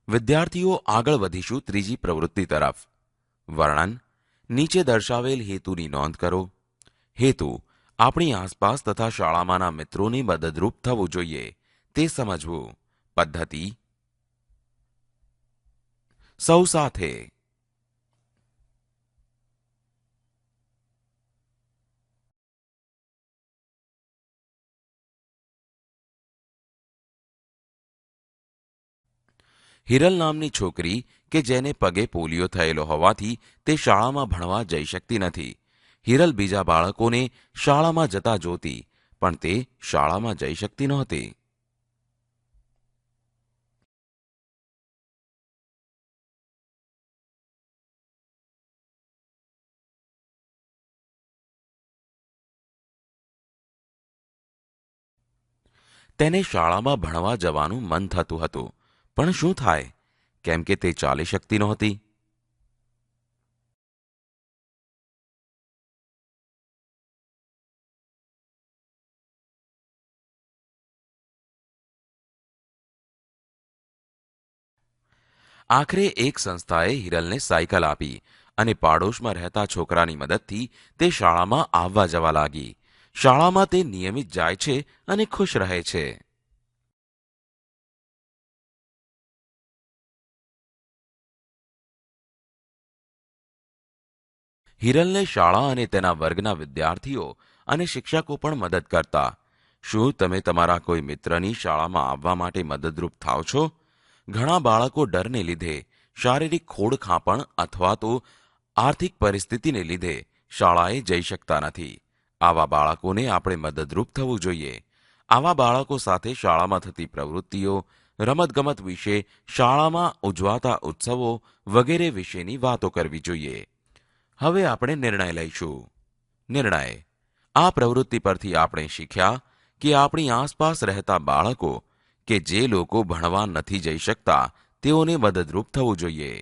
વિદ્યાર્થીઓ આગળ વધીશું ત્રીજી પ્રવૃત્તિ તરફ. વર્ણન. નીચે દર્શાવેલ હેતુની નોંધ કરો. હેતુ આપણી આસપાસ તથા શાળામાંના મિત્રોને મદદરૂપ થવું જોઈએ તે સમજવું. પદ્ધતિ સૌ સાથે. હિરલ નામની છોકરી કે જેને પગે પોલિયો થયેલો હોવાથી તે શાળામાં ભણવા જઈ શકતી નથી. હિરલ બીજા બાળકોને શાળામાં જતા જોતી, પણ તે શાળામાં જઈ શકતી નહોતી. તેને શાળામાં ભણવા જવાનું મન થતું હતું, પણ શું થાય, કેમ કે તે ચાલી શકતી નહોતી. આખરે એક સંસ્થાએ હિરલને સાયકલ આપી અને પાડોશમાં રહેતા છોકરાની મદદથી તે શાળામાં આવવા જવા લાગી. શાળામાં તે નિયમિત જાય છે અને ખુશ રહે છે. હિરલને શાળા અને તેના વર્ગના વિદ્યાર્થીઓ અને શિક્ષકો પણ મદદ કરતા. શું તમે તમારા કોઈ મિત્રની શાળામાં આવવા માટે મદદરૂપ થાવ છો? ઘણા બાળકો ડરને લીધે, શારીરિક ખોડખાંપણ અથવા તો આર્થિક પરિસ્થિતિને લીધે શાળાએ જઈ શકતા નથી. આવા બાળકોને આપણે મદદરૂપ થવું જોઈએ. આવા બાળકો સાથે શાળામાં થતી પ્રવૃત્તિઓ, રમતગમત વિશે, શાળામાં ઉજવાતા ઉત્સવો વગેરે વિશેની વાતો કરવી જોઈએ. હવે આપણે નિર્ણય લઈશું. નિર્ણય. આ પ્રવૃત્તિ પરથી આપણે શીખ્યા કે આપણી આસપાસ રહેતા બાળકો કે જે લોકો ભણવા નથી જઈ શકતા તેઓને મદદરૂપ થવું જોઈએ.